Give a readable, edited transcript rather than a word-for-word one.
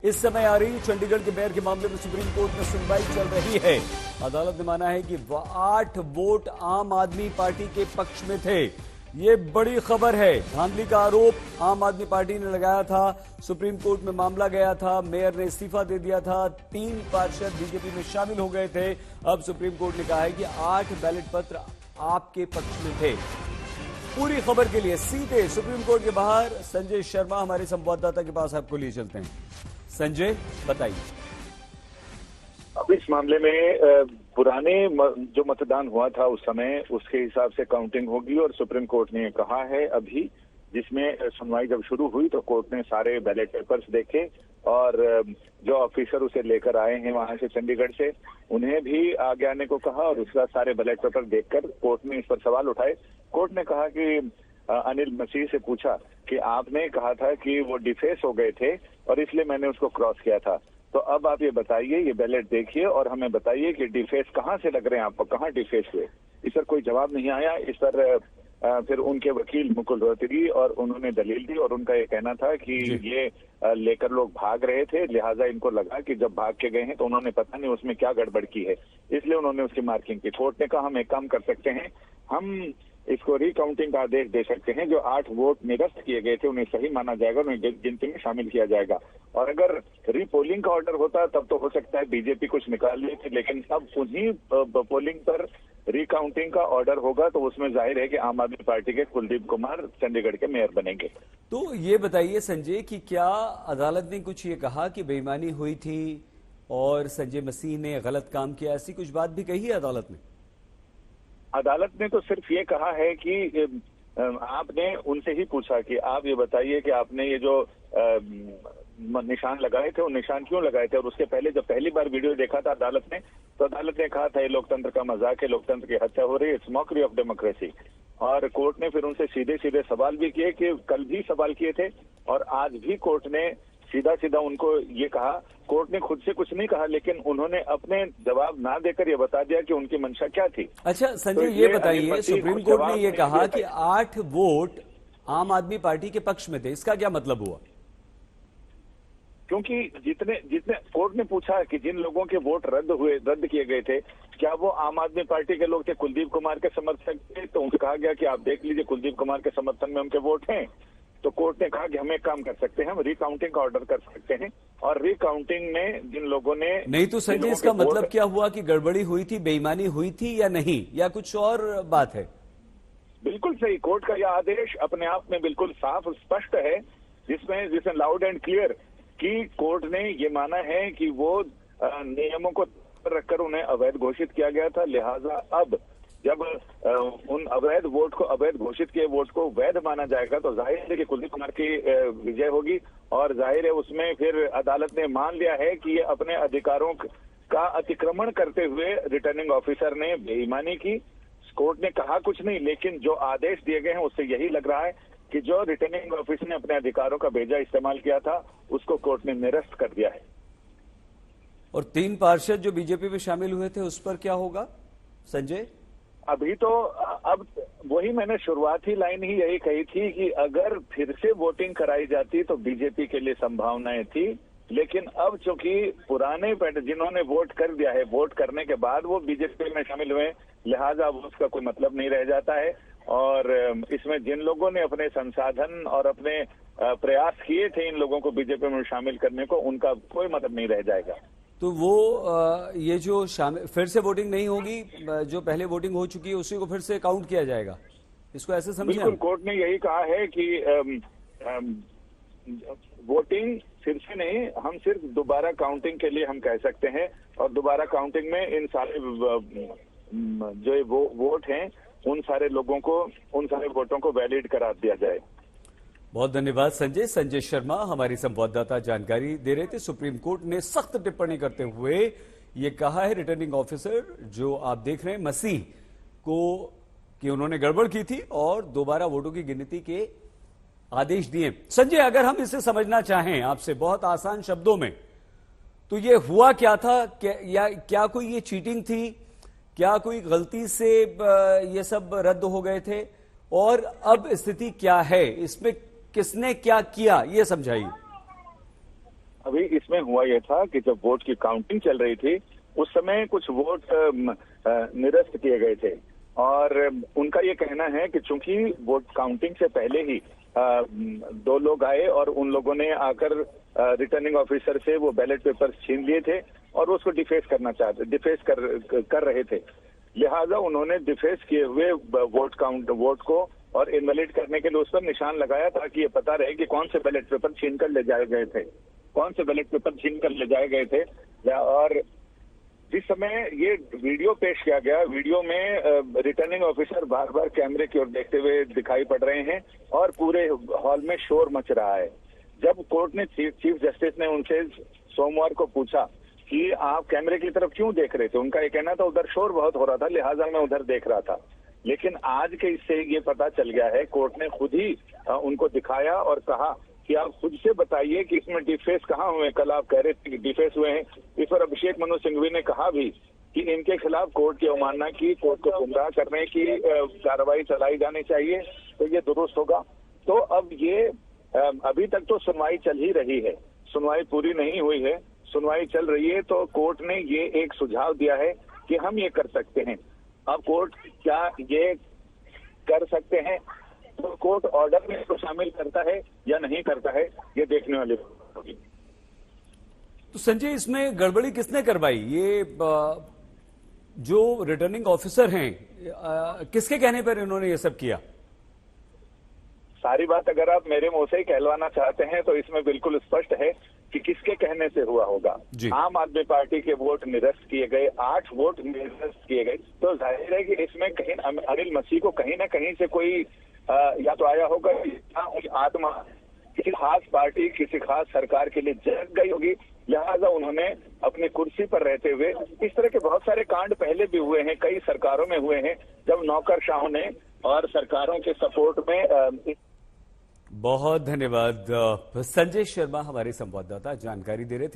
इस समय आ रही चंडीगढ़ के मेयर के मामले में सुप्रीम कोर्ट में सुनवाई चल रही है। अदालत ने माना है कि 8 वोट आम आदमी पार्टी के पक्ष में थे। ये बड़ी खबर है। धांधली का आरोप आम आदमी पार्टी ने लगाया था। सुप्रीम कोर्ट में मामला गया था, मेयर ने इस्तीफा दे दिया था, 3 पार्षद बीजेपी में शामिल हो गए थे। अब सुप्रीम कोर्ट ने कहा है कि 8 बैलेट पत्र आपके पक्ष में थे। पूरी खबर के लिए सीधे सुप्रीम कोर्ट के बाहर संजय शर्मा हमारे संवाददाता के पास आपको लिए चलते हैं। संजय, बताइए। अब इस मामले में पुराने जो मतदान हुआ था उस समय, उसके हिसाब से काउंटिंग होगी और सुप्रीम कोर्ट ने कहा है अभी, जिसमें सुनवाई जब शुरू हुई तो कोर्ट ने सारे बैलेट पेपर्स देखे और जो ऑफिसर उसे लेकर आए हैं वहां से चंडीगढ़ से, उन्हें भी आगे आने को कहा और उसका सारे बैलेट पेपर देखकर कोर्ट ने इस पर सवाल उठाए। कोर्ट ने कहा कि अनिल मसीह से पूछा कि आपने कहा था कि वो डिफेस हो गए थे और इसलिए मैंने उसको क्रॉस किया था, तो अब आप ये बताइए, ये बैलेट देखिए और हमें बताइए कि डिफेस कहाँ से लग रहे हैं आपको, कहाँ डिफेस हुए। इस पर कोई जवाब नहीं आया। इस पर फिर उनके वकील मुकुल रोहतगी और उन्होंने दलील दी और उनका ये कहना था कि ये लेकर लोग भाग रहे थे, लिहाजा इनको लगा कि जब भाग के गए हैं तो उन्होंने पता नहीं उसमें क्या गड़बड़ की है, इसलिए उन्होंने उसकी मार्किंग की। कोर्ट ने कहा हम एक काम कर सकते हैं, हम इसको रिकाउंटिंग का आदेश दे सकते हैं। जो 8 वोट निरस्त किए गए थे उन्हें सही माना जाएगा, उन्हें गिनती में शामिल किया जाएगा। और अगर रीपोलिंग का ऑर्डर होता तब तो हो सकता है बीजेपी कुछ निकाल लेती, लेकिन अब उन्हीं पोलिंग पर रिकाउंटिंग का ऑर्डर होगा तो उसमें जाहिर है कि आम आदमी पार्टी के कुलदीप कुमार चंडीगढ़ के मेयर बनेंगे। तो ये बताइए संजय कि क्या अदालत ने कुछ ये कहा कि बेईमानी हुई थी और संजय मसीह ने गलत काम किया, ऐसी कुछ बात भी कही है अदालत ने? अदालत ने तो सिर्फ ये कहा है कि आपने उनसे ही पूछा कि आप ये बताइए कि आपने ये जो निशान लगाए थे वो निशान क्यों लगाए थे, और उसके पहले जब पहली बार वीडियो देखा था अदालत ने, तो अदालत ने कहा था ये लोकतंत्र का मजाक है, लोकतंत्र की हत्या हो रही है, इट्स मॉकरी ऑफ डेमोक्रेसी। और कोर्ट ने फिर उनसे सीधे सीधे सवाल भी किए, कि कल भी सवाल किए थे और आज भी कोर्ट ने सीधा सीधा उनको ये कहा। कोर्ट ने खुद से कुछ नहीं कहा, लेकिन उन्होंने अपने जवाब ना देकर ये बता दिया कि उनकी मंशा क्या थी। अच्छा संजय, ये बताइए, सुप्रीम कोर्ट ने ये कहा कि 8 वोट आम आदमी पार्टी के पक्ष में थे, इसका क्या मतलब हुआ? क्योंकि जितने कोर्ट ने पूछा कि जिन लोगों के वोट रद्द किए गए थे, क्या वो आम आदमी पार्टी के लोग थे, कुलदीप कुमार के समर्थक थे? तो उनको कहा गया कि आप देख लीजिए कुलदीप कुमार के समर्थन में उनके वोट हैं। तो कोर्ट ने कहा कि हम एक काम कर सकते हैं, हम रिकाउंटिंग का ऑर्डर कर सकते हैं और रिकाउंटिंग में जिन लोगों ने नहीं, तो संजय इसका मतलब क्या हुआ कि गड़बड़ी हुई थी, बेईमानी हुई थी या नहीं, या कुछ और बात है? बिल्कुल सही, कोर्ट का यह आदेश अपने आप में बिल्कुल साफ स्पष्ट है, जिसमें लाउड एंड क्लियर कि कोर्ट ने ये माना है कि वो नियमों को रखकर उन्हें अवैध घोषित किया गया था। लिहाजा अब जब उन अवैध वोट को, अवैध घोषित किए वोट को वैध माना जाएगा तो जाहिर है कि कुलदीप कुमार की विजय होगी और जाहिर है उसमें फिर अदालत ने मान लिया है कि ये अपने अधिकारों का अतिक्रमण करते हुए रिटर्निंग ऑफिसर ने बेईमानी की। कोर्ट ने कहा कुछ नहीं, लेकिन जो आदेश दिए गए हैं उससे यही लग रहा है कि जो रिटर्निंग ऑफिसर ने अपने अधिकारों का बेजा इस्तेमाल किया था उसको कोर्ट ने निरस्त कर दिया है। और 3 पार्षद जो बीजेपी में शामिल हुए थे उस पर क्या होगा संजय? अभी तो अब वही मैंने शुरुआती लाइन ही यही कही थी कि अगर फिर से वोटिंग कराई जाती तो बीजेपी के लिए संभावनाएं थी, लेकिन अब चूंकि पुराने जिन्होंने वोट कर दिया है, वोट करने के बाद वो बीजेपी में शामिल हुए, लिहाजा उसका कोई मतलब नहीं रह जाता है। और इसमें जिन लोगों ने अपने संसाधन और अपने प्रयास किए थे इन लोगों को बीजेपी में शामिल करने को, उनका कोई मतलब नहीं रह जाएगा। तो वो ये जो फिर से वोटिंग नहीं होगी, जो पहले वोटिंग हो चुकी है उसी को फिर से काउंट किया जाएगा, इसको ऐसे समझें? बिल्कुल, कोर्ट ने यही कहा है कि वोटिंग फिर से नहीं, हम सिर्फ दोबारा काउंटिंग के लिए हम कह सकते हैं और दोबारा काउंटिंग में इन सारे जो वोट हैं उन सारे लोगों को, उन सारे वोटों को वैलिड करार दिया जाए। बहुत धन्यवाद संजय। संजय शर्मा हमारी संवाददाता जानकारी दे रहे थे। सुप्रीम कोर्ट ने सख्त टिप्पणी करते हुए ये कहा है रिटर्निंग ऑफिसर जो आप देख रहे हैं मसीह को, कि उन्होंने गड़बड़ की थी और दोबारा वोटों की गिनती के आदेश दिए। संजय, अगर हम इसे समझना चाहें आपसे बहुत आसान शब्दों में, तो ये हुआ क्या था? क्या कोई ये चीटिंग थी? क्या कोई गलती से ये सब रद्द हो गए थे? और अब स्थिति क्या है, इसमें किसने क्या किया, ये समझाइए। अभी इसमें हुआ यह था कि जब वोट की काउंटिंग चल रही थी उस समय कुछ वोट निरस्त किए गए थे और उनका ये कहना है कि चूंकि वोट काउंटिंग से पहले ही दो लोग आए और उन लोगों ने आकर रिटर्निंग ऑफिसर से वो बैलेट पेपर्स छीन लिए थे और उसको डिफेस कर रहे थे। लिहाजा उन्होंने डिफेस किए हुए वोट को और इनवैलिड करने के लिए उस पर निशान लगाया ताकि ये पता रहे कि कौन से बैलेट पेपर छीन कर ले जाए गए थे। और जिस समय ये वीडियो पेश किया गया, वीडियो में रिटर्निंग ऑफिसर बार बार कैमरे की ओर देखते हुए दिखाई पड़ रहे हैं और पूरे हॉल में शोर मच रहा है। जब कोर्ट ने चीफ जस्टिस ने उनसे सोमवार को पूछा कि आप कैमरे की तरफ क्यों देख रहे थे, उनका ये कहना था उधर शोर बहुत हो रहा था लिहाजा मैं उधर देख रहा था। लेकिन आज के इससे ये पता चल गया है, कोर्ट ने खुद ही उनको दिखाया और कहा कि आप खुद से बताइए कि इसमें डिफेस कहाँ हुए। कल आप कह रहे थे कि डिफेस हुए हैं। इस पर अभिषेक मनु सिंघवी ने कहा भी कि इनके खिलाफ कोर्ट की अवमानना की, कोर्ट को गुमराह करने की कार्रवाई चलाई जानी चाहिए तो ये दुरुस्त होगा। तो अब ये अभी तक तो सुनवाई चल ही रही है, सुनवाई पूरी नहीं हुई है, सुनवाई चल रही है। तो कोर्ट ने ये एक सुझाव दिया है कि हम ये कर सकते हैं। अब कोर्ट क्या ये कर सकते हैं, तो कोर्ट ऑर्डर में इसको शामिल करता है या नहीं करता है, ये देखने वाली बात होगी। तो संजय, इसमें गड़बड़ी किसने करवाई? ये जो रिटर्निंग ऑफिसर हैं, किसके कहने पर इन्होंने ये सब किया? सारी बात अगर आप मेरे मुंह से ही कहलवाना चाहते हैं तो इसमें बिल्कुल स्पष्ट है कि किसके कहने से हुआ होगा। आम आदमी पार्टी के वोट निरस्त किए गए, 8 वोट निरस्त किए गए, तो जाहिर है कि इसमें कहीं अनिल मसीह को कहीं ना कहीं से कोई या तो आया होगा या आत्मा किसी खास पार्टी, किसी खास सरकार के लिए जग गई होगी। लिहाजा उन्होंने अपनी कुर्सी पर रहते हुए, इस तरह के बहुत सारे कांड पहले भी हुए हैं, कई सरकारों में हुए हैं, जब नौकरशाहों ने और सरकारों के सपोर्ट में। बहुत धन्यवाद संजय शर्मा, हमारे संवाददाता जानकारी दे रहे थे।